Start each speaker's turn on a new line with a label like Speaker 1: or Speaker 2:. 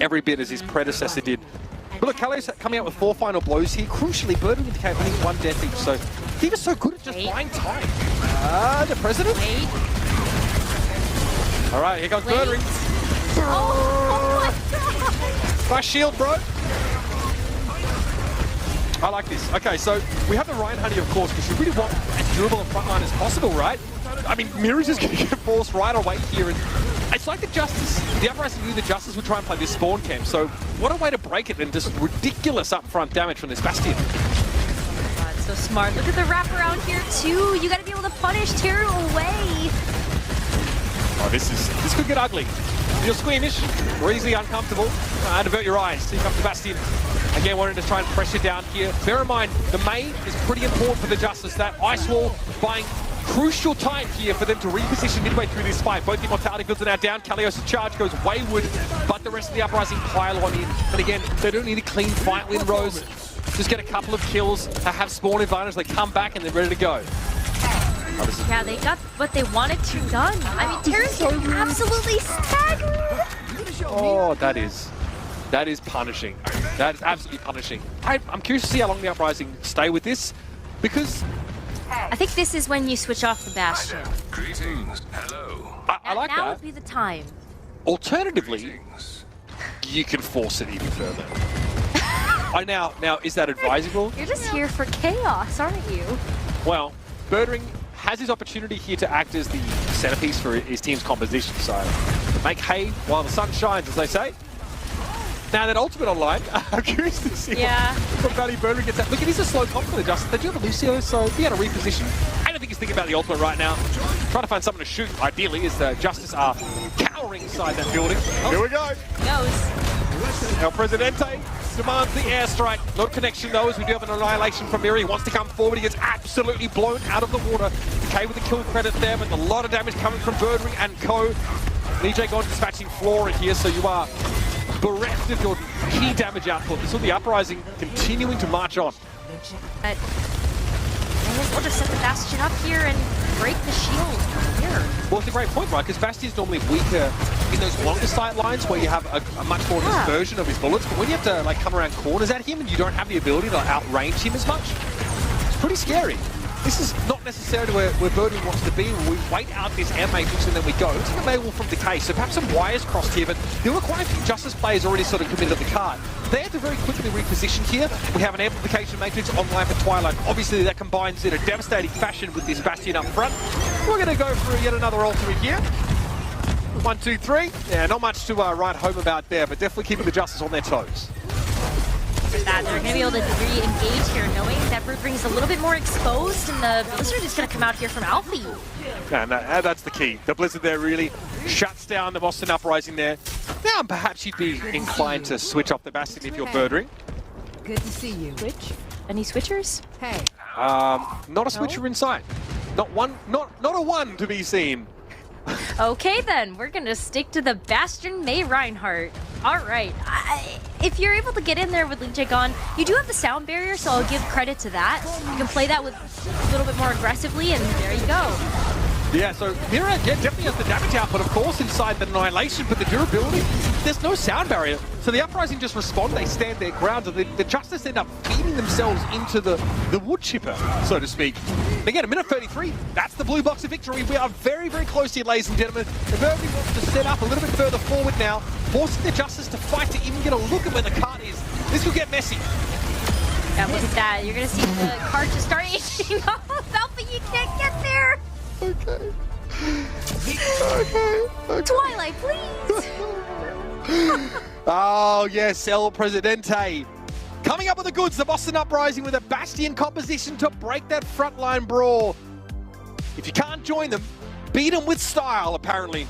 Speaker 1: every bit as his predecessor did. But look, Kalios coming out with 4 final blows here. Crucially, birdring and Decay only 1 death each, so he was so good at just buying time. The president? All right, here comes birdring.
Speaker 2: Oh my god!
Speaker 1: Nice shield, bro. I like this. Okay, so we have the Ryan Honey, of course, because you really want as durable a frontline as possible, right? I mean, Mira's just going to get forced right away here, and it's like the Justice. The Uprising knew the Justice would try and play this spawn camp, so what a way to break it, and just ridiculous upfront damage from this Bastion.
Speaker 2: God, so smart. Look at the wraparound here, too. You got to be able to punish Teru away.
Speaker 1: Oh, this could get ugly. You're squeamish, or easily uncomfortable. Divert your eyes. Here comes the Bastion. Again, wanting to try and pressure down here. Bear in mind, the May is pretty important for the Justice. That Ice Wall buying crucial time here for them to reposition midway through this fight. Both the Immortality Goods are now down. Kalios' charge goes wayward, but the rest of the Uprising pile on in. And again, they don't need a clean fight win, Rose. Just get a couple of kills to have spawn advantage. They come back and they're ready to go. Oh,
Speaker 2: yeah, they got what they wanted to done. I mean, Teru's getting absolutely staggered.
Speaker 1: Oh, that is punishing. That is absolutely punishing. I'm curious to see how long the Uprising stay with this, because
Speaker 2: I think this is when you switch off the Bastion.
Speaker 3: Greetings. Hello.
Speaker 1: I like
Speaker 2: now
Speaker 1: that.
Speaker 2: would be the time.
Speaker 1: Alternatively, you can force it even further. Now, is that advisable?
Speaker 2: You're just here for chaos, aren't you?
Speaker 1: Well, birdring has his opportunity here to act as the centerpiece for his team's composition, so make hay while the sun shines, as they say. Now that ultimate online, I'm curious to see what value birdring gets at. Look, it is a slow comp for the Justice. They do have a Lucio, so he had a reposition. I don't think he's thinking about the ultimate right now. Trying to find something to shoot, ideally, as the Justice are cowering inside that building. Oh. Here we go.
Speaker 2: Goes.
Speaker 1: El Presidente demands the airstrike. No connection though, as we do have an annihilation from Miri. He wants to come forward. He gets absolutely blown out of the water. Decay with the kill credit there, but a lot of damage coming from birdring and co. LeeJaeGon dispatching Flora here, so you are bereft of your key damage output. This will the Uprising continuing to march on.
Speaker 2: But we'll just set the Bastion up here and break the shield here.
Speaker 1: Well, it's a great point, right? Because Bastion's normally weaker in those longer sight lines where you have a much more dispersion of his bullets. But when you have to like come around corners at him and you don't have the ability to outrange him as much, it's pretty scary. This is not necessarily where birdring wants to be. We wait out this air matrix and then we go. It's a Maywall from Decay, so perhaps some wires crossed here, but there were quite a few Justice players already sort of committed to the card. They had to very quickly reposition here. We have an amplification matrix online for Twilight. Obviously that combines in a devastating fashion with this Bastion up front. We're going to go for yet another ultimate here. 1, 2, 3. Yeah, not much to write home about there, but definitely keeping the Justice on their toes.
Speaker 2: That they're going to be able to re-engage here, knowing that birdring's a little bit more exposed, and the Blizzard is going to come out here from AlphaYi.
Speaker 1: Yeah, and that's the key. The Blizzard there really shuts down the Boston Uprising there. Now perhaps you'd be inclined to switch off the Bastion if you're birdring.
Speaker 4: Good to see you.
Speaker 2: Switch? Any switchers?
Speaker 4: Hey.
Speaker 1: Not a switcher in sight. Not a one to be seen.
Speaker 2: Okay then, we're gonna stick to the Bastion May Reinhardt. Alright, if you're able to get in there with LeeJaeGon, you do have the sound barrier, so I'll give credit to that. You can play that with a little bit more aggressively, and there you go.
Speaker 1: Yeah, so Mira definitely has the damage output, of course, inside the Annihilation, but the durability, there's no sound barrier. So the Uprising just respond, they stand their ground, and the Justice end up feeding themselves into the wood chipper, so to speak. Again, a minute 33, that's the blue box of victory. We are very, very close here, ladies and gentlemen. The birdring wants to set up a little bit further forward now, forcing the Justice to fight to even get a look at where the card is. This will get messy.
Speaker 2: Yeah, look at that. You're going to see the card just start itching off. AlphaYi can't get there.
Speaker 1: Okay.
Speaker 2: Twilight, please.
Speaker 1: Oh, yes, El Presidente. Coming up with the goods, the Boston Uprising with a Bastion composition to break that frontline brawl. If you can't join them, beat them with style, apparently.